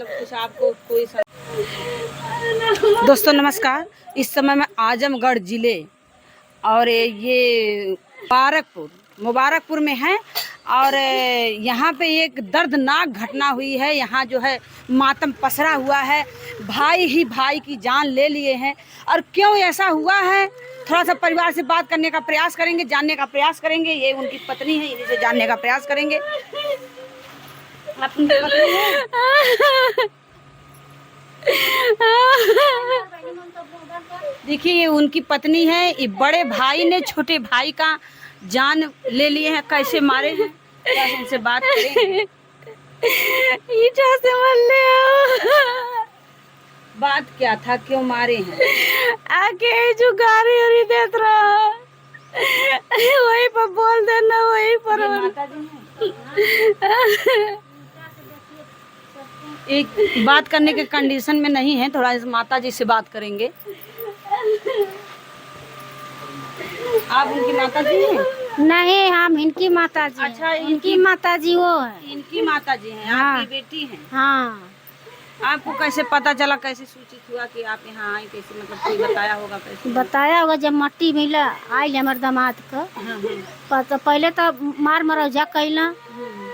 मतलब कुछ आपको कोई दोस्तों नमस्कार। इस समय मैं आजमगढ़ जिले और ये मुबारकपुर में है और यहाँ पे एक दर्दनाक घटना हुई है। यहाँ जो है मातम पसरा हुआ है, भाई ही भाई की जान ले लिए हैं। और क्यों ऐसा हुआ है, थोड़ा सा परिवार से बात करने का प्रयास करेंगे, जानने का प्रयास करेंगे। ये उनकी पत्नी है, इन्हीं से जानने का प्रयास करेंगे। अपनी पत्नी है, देखिए ये उनकी पत्नी है। ये बड़े भाई ने छोटे भाई का जान ले लिए हैं। कैसे मारे हैं, क्या इनसे बात करें। से मरले बात क्या था, क्यों मारे हैं? आके जो गाड़ी उड़ी देत रहा वही पर बोल देना, वही पर माता जी हैं। एक बात करने के कंडीशन में नहीं है, थोड़ा इस माता जी से बात करेंगे। आप उनकी माता जी हैं? नहीं, हम इनकी माता जी। अच्छा, इनकी माता जी वो है। इनकी माता जी हैं, हाँ। आपकी बेटी हैं। हाँ। आपको कैसे पता चला, कैसे सूचित हुआ कि आप यहाँ आए, कैसे मतलब कोई बताया होगा? कैसे बताया होगा जब मट्टी मिला आयल हमारे दामाद का। तो पहले तो मार मरौजा कैला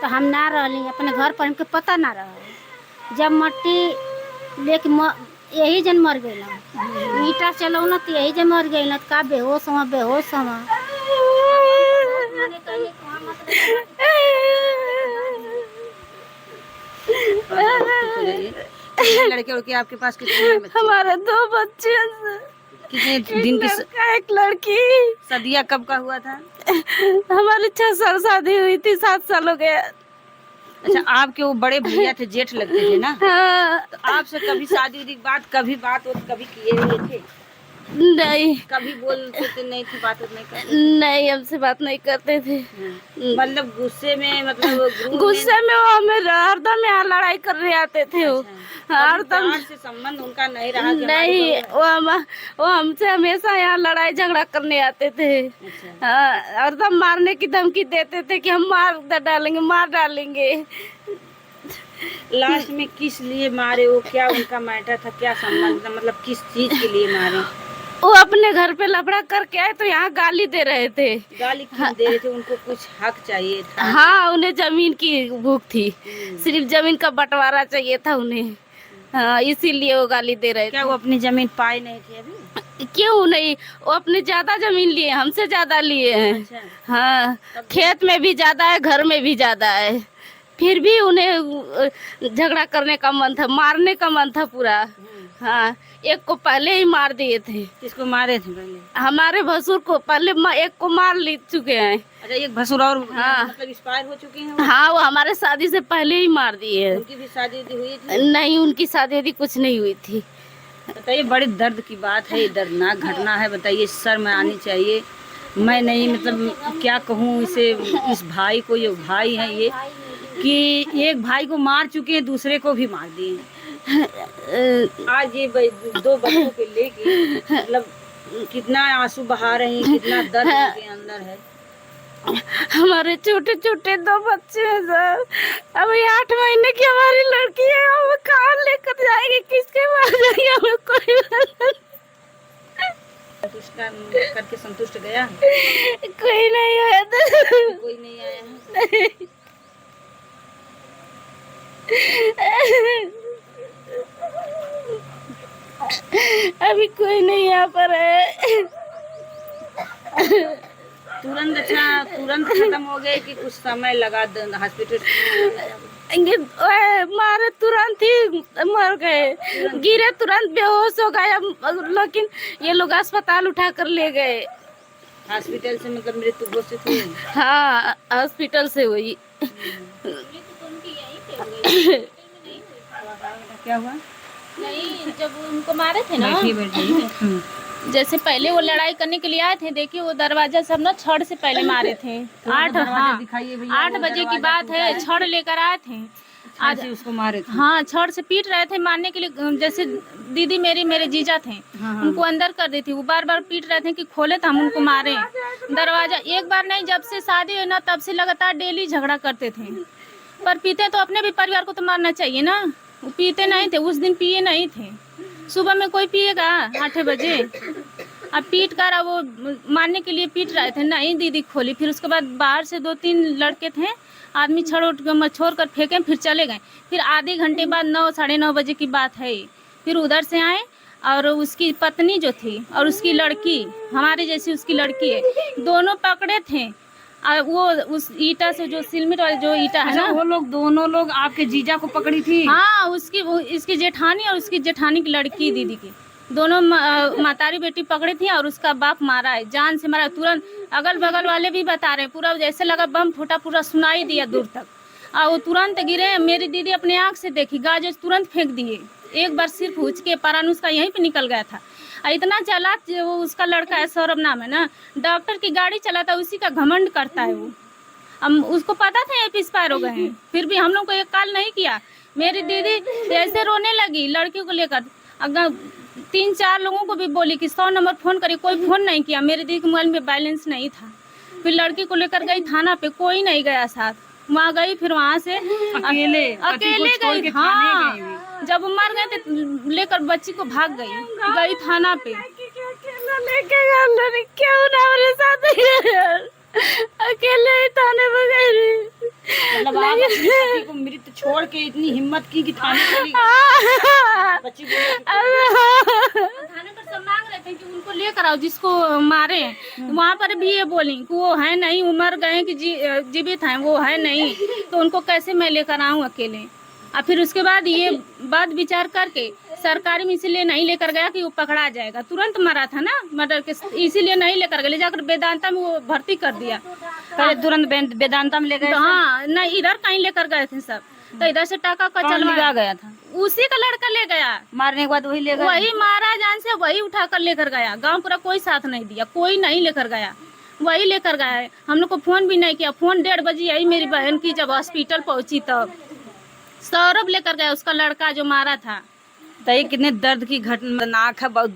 तो हम ना रही अपने घर पर, हमके पता ना रहा। जब मट्टी लेके यही जन मर गई, ईटा चलो न तो यही जन मर गई, का बेहोश हुआ। लड़के उड़के आपके पास कितने बच्चे? हमारे 2 बच्चे। कितने दिन की? एक लड़की। शादियाँ कब का हुआ था? हमारी 6 साल शादी हुई थी, 7 साल हो गया। अच्छा, आपके वो बड़े भैया थे, जेठ लगते थे ना? हाँ। तो आपसे कभी शादी की बात, कभी बात कभी किए हुए थे? नहीं, कभी बोलते थे नहीं थी, बात नहीं करते? नहीं, हमसे बात नहीं करते थे। मतलब गुस्से में, मतलब गुस्से में वो हमें हरदम यहाँ लड़ाई करने आते थे। वो हरदम से संबंध उनका नहीं रहा? नहीं, वो हमसे हमेशा यहाँ लड़ाई झगड़ा करने आते थे। हाँ, हरदम मारने की धमकी देते थे कि हम मार डालेंगे। लास्ट में किस लिए मारे? वो क्या उनका मैटर था, क्या संबंध था, मतलब किस चीज के लिए मारे? वो अपने घर पे लफड़ा करके आए तो यहाँ गाली दे रहे थे। गाली क्यों दे रहे थे? उनको कुछ हक चाहिए था? हाँ, उन्हें जमीन की भूख थी, सिर्फ जमीन का बंटवारा चाहिए था उन्हें। हाँ, इसीलिए वो गाली दे रहे थे। क्या वो अपनी जमीन पाई नहीं थी अभी? क्यों नहीं, वो अपने ज्यादा जमीन लिए, हमसे ज्यादा लिए हैं। अच्छा। हाँ, खेत में भी ज्यादा है, घर में भी ज्यादा है, फिर भी उन्हें झगड़ा करने का मन था, मारने का मन था पूरा। हाँ, एक को पहले ही मार दिए थे। किसको मारे थे पहले? हमारे भसुर को पहले एक को मार ले चुके हैं। अच्छा, एक भसुर और? हाँ, मतलब एक्सपायर हो चुके हैं? हाँ, वो हमारे शादी से पहले ही मार दिए हैं। उनकी भी शादी हुई थी? नहीं, उनकी शादी कुछ नहीं हुई थी। बताइए, बड़ी दर्द की बात है, दर्दनाक घटना है। बताइए, शर्म आनी चाहिए। मैं नहीं, मतलब क्या कहूँ इसे, इस भाई को, ये भाई है ये, कि एक भाई को मार चुके हैं, दूसरे को भी मार दिए हैं। आज ये 2 बच्चों के लेके मतलब कितना आंसू बहा रहे हैं, कितना दर्द उनके अंदर है। हमारे छोटे छोटे 2 बच्चे हैं सर। अभी 8 महीने की हमारी लड़की है, हम कहाँ लेकर जाएंगे, किसके पास जाएंगे? हमें कोई करके संतुष्ट गया? कोई नहीं आया था। कोई नहीं आया है? अभी कोई नहीं यहाँ पर है। तुरंत? अच्छा, तुरंत खत्म हो गए कि कुछ समय लगा हॉस्पिटल? मारे तुरंत ही मर गए, गिरे तुरंत बेहोश हो गए, लेकिन ये लोग अस्पताल उठा कर ले गए। हॉस्पिटल से मतलब मृत्यु घोषित हुई? हाँ, हॉस्पिटल से हुई। क्या हुआ? नहीं, जब उनको मारे थे ना, बैठिए। जैसे पहले वो लड़ाई करने के लिए आए थे, देखिए वो दरवाजा सब ना छड़ से पहले मारे थे। 8 बजे की बात है, छड़ लेकर आए थे। आज उसको मारे थे? हाँ, छड़ से पीट रहे थे मारने के लिए। जैसे दीदी मेरे जीजा थे, उनको अंदर कर दी थी। वो बार बार पीट रहे थे कि खोले तो हम उनको मारे। दरवाजा एक बार नहीं, जब से शादी हुई ना तब से लगातार डेली झगड़ा करते थे। पर पीते तो अपने भी परिवार को तो मारना चाहिए ना। वो पीते नहीं थे, उस दिन पिए नहीं थे। सुबह में कोई पिएगा 8 बजे? अब पीट कर अब वो मारने के लिए पीट रहे थे, नहीं दीदी खोली। फिर उसके बाद बाहर से 2-3 लड़के थे, आदमी छोड़ कर फेंके, फिर चले गए। फिर आधे घंटे बाद 9 साढ़े 9 बजे की बात है, फिर उधर से आए और उसकी पत्नी जो थी और उसकी लड़की, हमारे जैसी उसकी लड़की है, दोनों पकड़े थे। और वो उस ईटा से, जो सिलमिट वाले जो ईटा है ना, वो लोग दोनों लोग आपके जीजा को पकड़ी थी? हाँ, इसकी जेठानी और उसकी जेठानी की लड़की, दीदी की, दोनों मातारी बेटी पकड़ी थी और उसका बाप मारा है, जान से मारा। तुरंत अगल बगल वाले भी बता रहे, पूरा जैसे लगा बम फूटा, पूरा सुनाई दिया दूर तक। और वो तुरंत गिरे। मेरी दीदी अपने आँख से देखी, गाज तुरंत फेंक दिए। एक बार सिर फूच के परान उसका यहीं पे निकल गया था। और इतना चला, वो उसका लड़का है, सौरभ नाम है ना, डॉक्टर की गाड़ी चलाता, उसी का घमंड करता है वो। हम उसको पता था एक्सपायर हो गए हैं, फिर भी हम लोग को एक कॉल नहीं किया। मेरी दीदी ऐसे रोने लगी लड़की को लेकर। अगर 3-4 लोगों को भी बोली कि 100 नंबर फ़ोन करिए, कोई फ़ोन नहीं किया। मेरी दीदी के मोबाइल में बैलेंस नहीं था। फिर लड़की को लेकर गई थाना पे, कोई नहीं गया साथ। वहाँ गई, फिर वहाँ से अकेले गई। हाँ, जब मर गए थे लेकर बच्ची को भाग गई थाना पे। क्यों ना मेरे साथ अकेले ही थाने में गई। मतलब आप अपने पति को मृत छोड़ के इतनी हिम्मत की कि थाने चली गई? बच्ची थाने पर सब मांग रहे थे कि उनको लेकर आओ जिसको मारे। वहाँ पर भी ये बोली कि वो है नहीं, वो मर गए कि जीवित हैं, वो है नहीं, तो उनको कैसे मैं लेकर आऊँ अकेले। और फिर उसके बाद ये बात विचार करके सरकारी में इसीलिए नहीं लेकर गया कि वो पकड़ा जाएगा। तुरंत मरा था ना मर्डर के, इसीलिए नहीं लेकर गए। ले जाकर वेदांता में वो भर्ती कर दिया। पहले तुरंत वेदांता में ले गए? हाँ, नहीं इधर कहीं लेकर गए थे सब, तो इधर से टाका का चलवा गया था। उसी का लड़का ले गया, मारने के बाद वही ले गया। वही मारा जान से, वही उठा कर लेकर गया। गांव पूरा कोई साथ नहीं दिया, कोई नहीं लेकर गया, वही लेकर गया है। हम लोग को फोन भी नहीं किया। फोन 1:30 बजे आई मेरी बहन की, जब हॉस्पिटल पहुंची तब सौरभ लेकर गया, उसका लड़का जो मारा था। तो ये कितने दर्द की घटनाक है, बहुत।